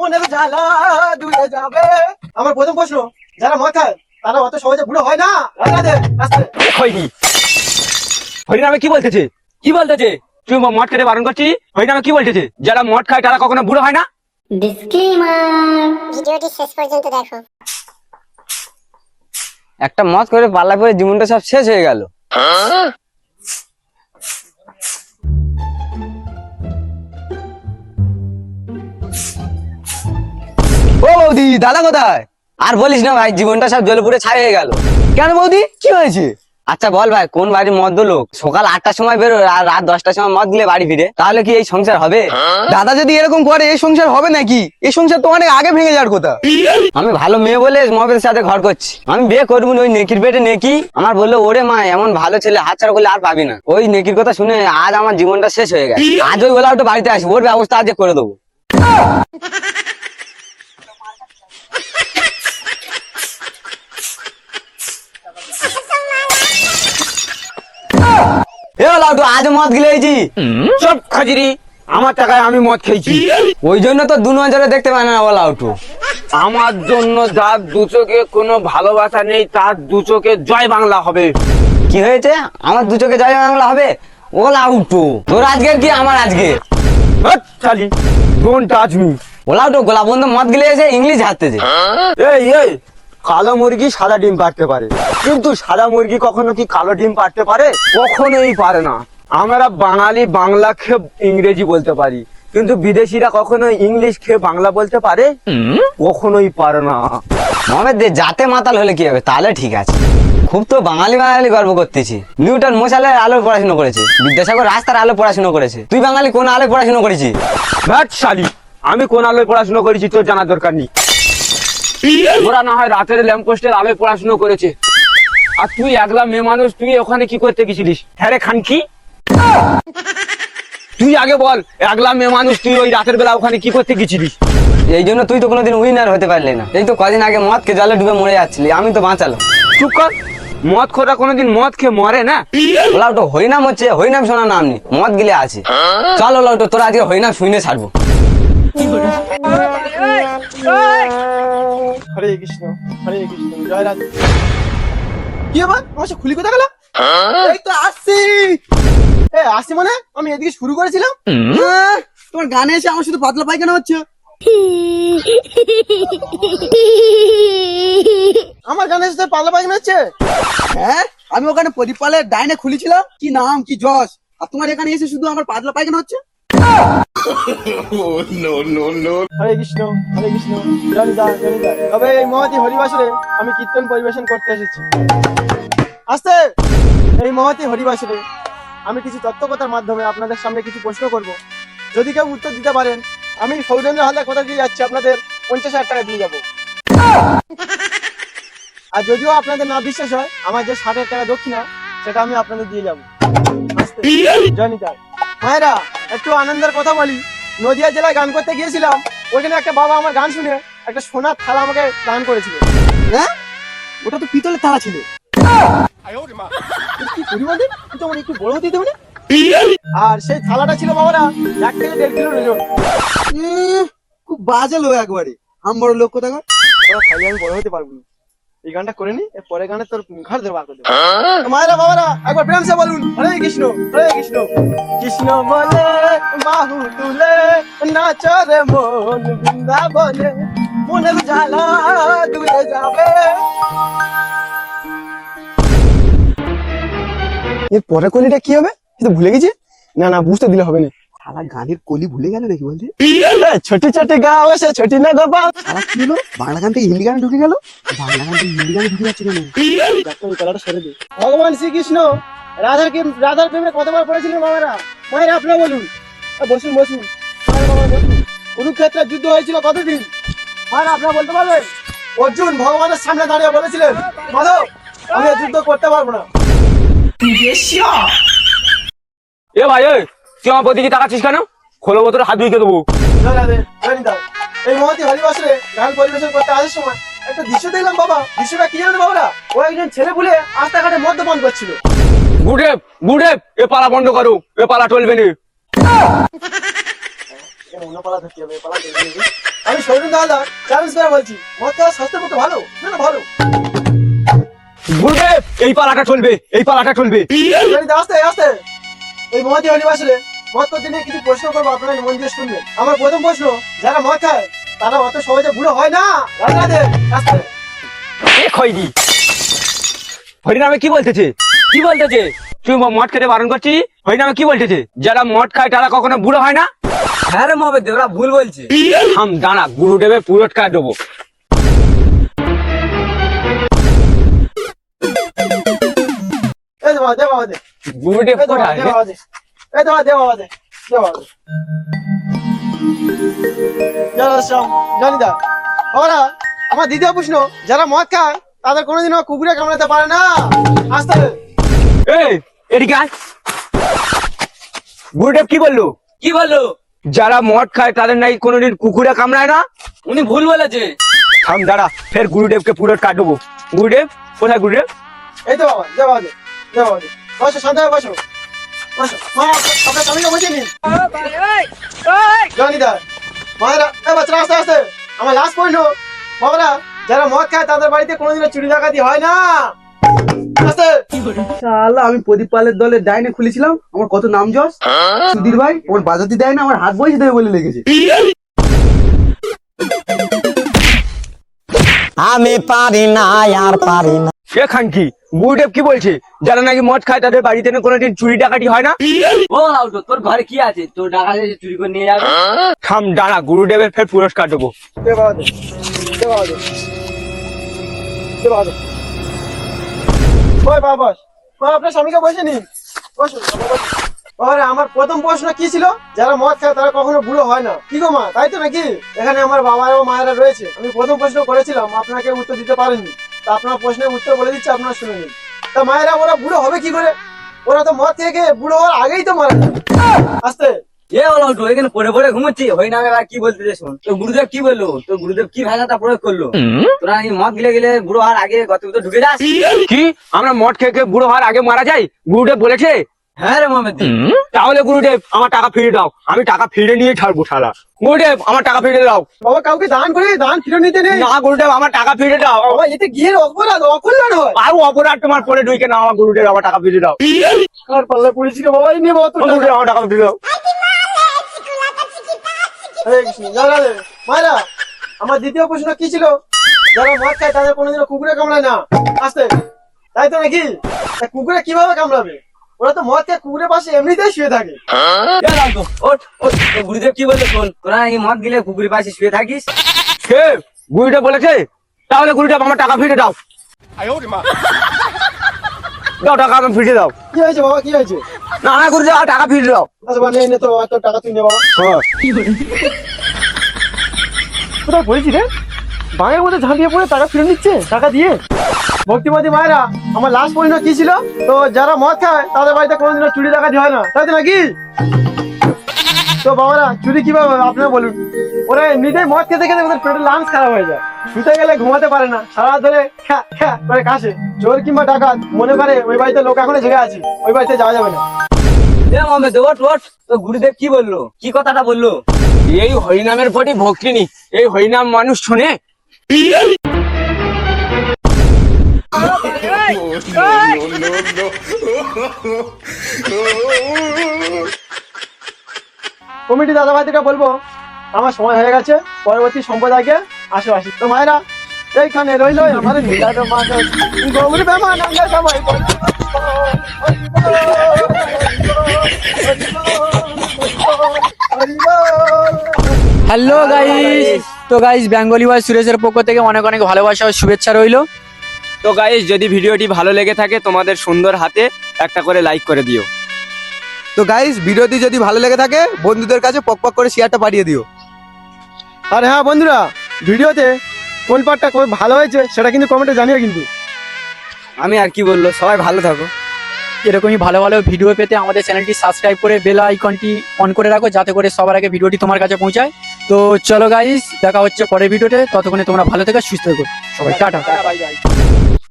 মনের জ্বালা দূরে যাবে। আমার প্রথম প্রশ্ন, যারা মদ খায় তারা অত সহজে বুড়ো হয় না। হয়নি হরিনামে কি বলতেছে? কি বলতেছে? তুই মদ খেতে বারণ করছিস? হরিনামে কি বলতেছে? যারা মদ খায় তারা কখনো বুড়ো হয় না। ডিসক্লেমার, ভিডিওটি শেষ পর্যন্ত দেখো। একটা মদ করে পাল্লা পরে জীবনটা সব শেষ হয়ে গেল। ও বৌদি, দাদা কোথায়? আর বলিস না ভাই, জীবনটা সব জলে পুড়ে ছাই হয়ে গেল। কেন বৌদি, কি হয়েছে? আচ্ছা বল ভাই, কোন বাড়ির মদ্য লোক সকাল 8টার সময় বেরোয় আর রাত 10টার সময় মদ গিলে বাড়ি ফিরে? তাহলে কি এই সংসার হবে? দাদা যদি এরকম করে এই সংসার হবে নাকি? এই সংসার তো অনেক আগে ভেঙে যাওয়ার কথা। আমি ভালো মেয়ে বলে মদের সাথে ঘর করছি। আমি বিয়ে করবো না, ওই নেকির পেটে নেকি। আমার বললো ওরে মা, এমন ভালো ছেলে হাতছাড়া করলে আর পাবি না। ওই নেকির কথা শুনে আজ আমার জীবনটা শেষ হয়ে গেছে। আজ ওই ওলা একটু বাড়িতে আসি, ওর ব্যবস্থা আজ করে দেবো। আজ মদ গিলেছি। সব খাজিরি, আমার টাকায় আমি মদ খেয়েছি। ওই জন্য তো দু নজরে দেখতে পায় না বলা উঠু। আমার জন্য যার দু চোখে কোনো ভালোবাসা নেই তার দু চোখে জয় বাংলা হবে। কি হয়েছে? আমার দু চোখে জয় বাংলা হবে? ওলা উঠু, তোর আজকের কি আমার আজকে? Don't touch me. ওলা উঠু, গোলা বন্ধু মদ গিলে এসে ইংলিশ হাঁটতেছে। এই কালো মুরগি সাদা ডিম পাড়তে পারে, কিন্তু সাদা মুরগি কখনো কি কালো ডিম পাড়তে পারে? কখনোই পারে না। আমরা বাঙালি বাংলা খেয়ে ইংরেজি বলতে পারি, কিন্তু বিদেশিরা কখনো ইংলিশ খেয়ে বাংলা বলতে পারে? কখনোই পারে না। মহামেদ দে, যাতে মাতাল হলে কি হবে? তাহলে ঠিক আছে। খুব তো বাঙালি বাঙালি গর্ব করতেছি। নিউটন মশালের আলো পড়াশোনা করেছে, বিদ্যাসাগর রাস্তার আলো পড়াশোনা করেছে। তুই বাঙালি কোন আলো পড়াশোনা করেছিস? ভ্যাট শালি, আমি কোন আলোয় পড়াশোনা করেছি তোর জানার দরকার নেই। ওরা না হয় রাতের ল্যাম্পপোস্টের আলোয় পড়াশোনা করেছে, আর তুই একলা মেয়ে মানুষ, তুই ওখানে কি করতে গেছিলিস? হ্যাঁ রে খানকি, তুই আগে বল, একলা মেয়ে মানুষ তুই ওই রাতের বেলা ওখানে কি করতে গেছিলিস? এই জন্য তুই তো কোনোদিন উইনার হতে পারলি না। এই তো কদিন আগে মদকে জলে ডুবে মরে যাচ্ছিলি, আমি তো বাঁচালাম। চুপ কর, মদ খোরা কোনোদিন মদ খেয়ে মরে না। ওলা তো হরিনাম হচ্ছে, হরিনাম শোনার নাম নেই, মদ গিলে আছে। চল ওলা তো তোরা আজকে হরিনাম শুনে ছাড়বো। হরে কৃষ্ণ, হরে কৃষ্ণ, জয় রাধে। কি আবার আমার সে খুলি কোথা গেল? এই তো আসছি। আসছি মানে আমি এদিকে শুরু করেছিলাম। তোমার গানে এসে আমার শুধু পাতলা পায়খানা হচ্ছে। আমার গানে এসে পাতলা পায়খানা হচ্ছে? হ্যাঁ, আমি ওখানে পরিপালের ডাইনে খুলেছিলাম, কি নাম কি যশ, আর তোমার এখানে এসে শুধু আমার পাতলা পায়খানা হচ্ছে। হরে কৃষ্ণ, হরে কৃষ্ণ, জয় দা, জয় দা। তবে এই মহতি হরিবাসরে আমি কীর্তন পরিবেশন করতে এসেছি। আস্তে, এই মহতি হরিবাসরে আমি কিছু তত্ত্বকথার মাধ্যমে আপনাদের সামনে কিছু প্রশ্ন করব। যদি কেউ উত্তর দিতে পারেন, আমি সৌরেন্দ্র হালদার কথা দিয়ে যাচ্ছি, আপনাদের 50,000 টাকা দিয়ে যাবো। আর যদিও আপনাদের না বিশ্বাস হয়, আমার যে 60,000 টাকা দক্ষিণা, সেটা আমি আপনাদের দিয়ে যাবো। জয়নিতাই মায়েরা, একটু আনন্দের কথা বলি। নদিয়া জেলায় গান করতে গিয়েছিলাম, ওইখানে একটা বাবা আমার গান শুনে একটা সোনার থালা আমাকে দান করেছিল। হ্যাঁ, ওটা তো পিতলের থালা ছিল। কি করি বলতে, কিন্তু আমার একটু বড় হতে দেবে না? আর সেই থালাটা ছিল বাবারা 1 থেকে 1.5 কিলো ওজন। খুব বাজে লোক একবারে, আম বড় লোক কোথাকার। তোরা খাইলে আমি বড় হতে পারবো না। এই গানটা করে নি, এর পরে গানে তোর ঘর ধরে বার করে দেবো। মায়েরা বাবারা একবার প্রেম সে বলুন, হরে কৃষ্ণ, হরে কৃষ্ণ। কৃষ্ণ বলে বাহু তুলে নাচে রে মন বৃন্দাবনে, মনের জ্বালা দূরে যাবে। এর পরে কলিটা কি হবে? এটা ভুলে গেছি। না না, বুঝতে দিলে হবে না। শালা গানের কলি ভুলে গেল নাকি বলতে? ছোটি ছোটি গাও সে ছোটি না গোপাল। শালা কি হলো? বাংলা গান থেকে হিন্দি গানে ঢুকে গেল। বাংলা গান থেকে হিন্দি গানে ঢুকে যাচ্ছে কেন? গলাটা সরে দে। ভগবান শ্রীকৃষ্ণ রাধার প্রেমে কতবার পড়েছিলেন বাবারা? মায়েরা আপনারা বলুন। বসুন বসুন, কুরুক্ষেত্রের যুদ্ধ হয়েছিল কতদিন? মায়েরা আপনারা বলতে পারবেন? অর্জুন ভগবানের সামনে দাঁড়িয়ে বলেছিলেন, মাধব আমি যুদ্ধ করতে পারবো না। এ ভাই, তুই আমার প্রতি তাকাচ্ছিস কেন? খোলো বোতলে হাত ধুইকে দেবো। এই মহতি হরিবাসরে গান পরিবেশন করতে আসার সময় একটা দৃশ্য দেখলাম বাবা। দৃশ্যটা কি জানেন বাবারা? ও একজন ছেলে বলে রাস্তাঘাটে মদ্যপান করছিল। গুডে এ পালা বন্ধ করো, এ পালা চলবে না। অন্য পালা ধরতে হবে, পালা ধরতে হবে। আমি শরীর দাদা চ্যালেঞ্জ করে বলছি, মদ খাওয়া স্বাস্থ্যের পক্ষে ভালো না ভালো? গুরুদেব এই পালাটা চলবে, এই পালাটা চলবে। জনিদা আস্তে আস্তে। এই মহাদি হরিবাসরে মদ করতে নিয়ে কিছু প্রশ্ন করবো, আপনারা মন দিয়ে শুনবেন। আমার প্রথম প্রশ্ন, যারা মদ খায় তারা অত সহজে বুড়ো হয় না। রাধে রাধে, আস্তে। এ খয়রি হরিনামে কি বলতেছে? কি বলতেছে? তুই মদ খেতে বারণ করছিস? হরিনামে কি বলতেছে? যারা মদ খায় তারা কখনো বুড়ো হয় না? হ্যাঁ রে মহাবেদ, ওরা ভুল বলছে। হাম দাঁড়া, গুরুদেবের পুরস্কার দেবো। এই তো বাবা, দে বাবা দে। গুরুদেব এই তো বাবা, কোথায়? দে বাবা দে। এই তো বাবা, দে বাবা দে। দে বাবা দে। জয় রাধেশ্যাম। জনিদা, ওরা আমার দ্বিতীয় প্রশ্ন, যারা মদ খায় তাদের কোনোদিনও কুকুরে কামড়াতে পারে না। আস্তে। এই এদিকে আয়। গুরুদেব কি বললো? কি বললো? যারা মদ খায় তাদের নাকি কোনোদিন কুকুরে কামড়ায় না। উনি ভুল বলেছে। থাম দাঁড়া, ফের গুরুদেবকে পুরস্কার দেবো। গুরুদেব কোথায়? গুরুদেব এই তো বাবা, দে বাবা দে। দে বাবা দে। বসো, শান্ত হয়ে বসো। বসো। মা, আপনার স্বামীকে বসিয়ে নিন। জনিদা, মায়েরা, এ বাচ্চারা আস্তে আস্তে। আমার লাস্ট পয়েন্ট, বাবারা যারা মদ খায় তাদের বাড়িতে কোনোদিনও চুরি ডাকাতি হয় না। আস্তে। শালা আমি প্রদীপ পালের দলের ডাইনে খুলেছিলাম, আমার কত নাম যশ। সুধীর ভাই আমার বাজাতে দেয় না, আমার হাত বসে দেবে বলে লেগেছে। আমি পারি না আর পারি না। এখান কি গুরুদেব কি বলছে? যারা নাকি মদ খায় তাদের বাড়িতে না কোনোদিন চুরি ডাকাতি হয় না। ও লাউটো, তোর ঘরে কি আছে? তোর টাকা দিয়ে চুরি করে নিয়ে যাবে। থাম দাঁড়া, গুরুদেবের ফের পুরস্কার দেবো। দে বাবা দে। দে বাবা দে। দে বাবা দে। ওই বাবা বস। মা, আপনার স্বামীকে বসে নিন। বসুন, বাবা বসুন। বাবারে, আমার প্রথম প্রশ্ন কি ছিল? যারা মদ খায় তারা কখনো বুড়ো হয় না। কি গো মা, তাই তো নাকি? এখানে আমার বাবা এবং মায়েরা রয়েছে। আমি প্রথম প্রশ্ন করেছিলাম, আপনাকে উত্তর দিতে পারেননি। তা আপনার প্রশ্নের উত্তর বলে দিচ্ছি, আপনারা শুনে নিন। তা মায়েরা, ওরা বুড়ো হবে কি করে? ওরা তো মদ থেকে বুড়ো হওয়ার আগেই তো মারা যায়। আস্তে। এ লাউটো, এখানে পড়ে পড়ে ঘুমোচ্ছি। হই নামে আর কি বলতে শোন। তো গুরুদেব কি বললো? তো গুরুদেব কি ভাষাটা প্রয়োগ করলো? তোরা নাকি মদ গিলে গেলে বুড়ো হওয়ার আগে গত ভিতরে ঢুকে যাস। কি আমরা মদ খেয়ে খেয়ে বুড়ো হওয়ার আগে মারা যাই? গুরুদেব বলেছে? হ্যাঁ রে মহাবেদ। তাহলে গুরুদেব আমার টাকা ফিরে দাও, আমি টাকা ফিরে নিয়ে ছাড়বো শালা। গুরুদেব আমার টাকা ফিরে দাও। বাবা, কাউকে দান করে দান ফিরে নিতে নেই। না গুরুদেব আমার টাকা ফিরে দাও। বাবা, এতে গিয়ে অপরাধ, অকল্যাণ হয়। আর অপরাধ তোমার পরে ঢুকে না, আমার গুরুদেব আমার টাকা ফিরে দাও। আর পাল্লা পড়েছি রে বাবা, এই নিয়ে বাবা তোর টাকা। গুরুদেব আমার টাকা ফিরে দাও। হরে কৃষ্ণ, জয় রাধে। মায়েরা, আমার দ্বিতীয় প্রশ্ন কি ছিল? যারা মদ খায় তাদের কোনোদিনও কুকুরে কামড়ায় না। আস্তে। তাই তো নাকি? তা কুকুরে কিভাবে কামড়াবে? ওরা তো মদ খেয়ে কুকুরের পাশে এমনিতেই শুয়ে থাকে। এ লাউটো, ওঠ, ওঠ। তো গুরুদেব কি বললো শোন। তোরা নাকি মদ গিলে পুকুরের পাশে শুয়ে থাকিস। কে? গুরুদেব বলেছে? তাহলে গুরুদেব আমার টাকা ফিরে দাও। দাও টাকা, আমি ফিরে দাও। কি হয়েছে বাবা, কি হয়েছে? না না গুরুদেব আমার টাকা ফিরে দাও। আচ্ছা বাবা, নে তো বাবা, তোর টাকা তুই নে বাবা। হ্যাঁ। কোথায় বলছি রে? বাঙের মধ্যে ঝাঁপিয়ে পড়ে টাকা ফিরে নিচ্ছে, টাকা দিয়ে। ভক্তিমতী মায়েরা, আমার লাস্ট পয়েন্ট কি ছিল? তো যারা মদ খায় তাদের বাড়িতে কোনোদিনও চুরি ডাকাতি হয় না, তাই তো নাকি? তো বাবারা, চুরি কিভাবে হবে আপনারা বলুন? ওরা এমনিতেই মদ খেতে খেতে ওদের পেটের লাংস খারাপ হয়ে যায়, শুতে গেলে ঘুমাতে পারে না, সারা রাত ধরে খ্যা খ্যা করে কাশে। চোর কিংবা ডাকাত মনে করে ওই বাড়িতে লোক এখনো জেগে আছে, ওই বাড়িতে যাওয়া যাবে না। এ মহাবেদ, ওঠ, ওঠ। তো গুরুদেব কি বললো? কি কথাটা বললো? এই হরিনামের প্রতি ভক্তি নেই, এই হরিনাম মানুষ শোনে। কমিটি দাদা ভাইদেরকে বলবো আমার সময় হয়ে গেছে, পরবর্তী সম্প্রদায়কে আসো আসি। তো মায়েরা, এইখানে রইল আমার নীলার মাঝে গৌর বেমান আমরা সবাই হ্যালো গাইস, তো গাইস বেঙ্গলি বয় সুরেশের পক্ষ থেকে অনেক অনেক ভালোবাসা ও শুভেচ্ছা রইলো। তো গাইস, যদি ভিডিওটি ভালো লেগে থাকে তোমাদের সুন্দর হাতে একটা করে লাইক করে দিও। তো গাইস, ভিডিওটি যদি ভালো লেগে থাকে বন্ধুদের কাছে পক পক করে শেয়ারটা পাঠিয়ে দিও। আর হ্যাঁ বন্ধুরা, ভিডিওতে কোন পার্টটা খুব ভালো হয়েছে সেটা কিন্তু কমেন্টে জানিও কিন্তু। আমি আর কি বললো, সবাই ভালো থাকো। এরকমই ভালো ভালো ভিডিও পেতে আমাদের চ্যানেলটি সাবস্ক্রাইব করে বেল আইকনটি অন করে রাখো, যাতে করে সবার আগে ভিডিওটি তোমার কাছে পৌঁছায়। তো চলো গাইস, দেখা হচ্ছে পরের ভিডিওতে। ততক্ষণে তোমরা ভালো থেকো, সুস্থ থেকো সবাই। টাটা। Bye bye.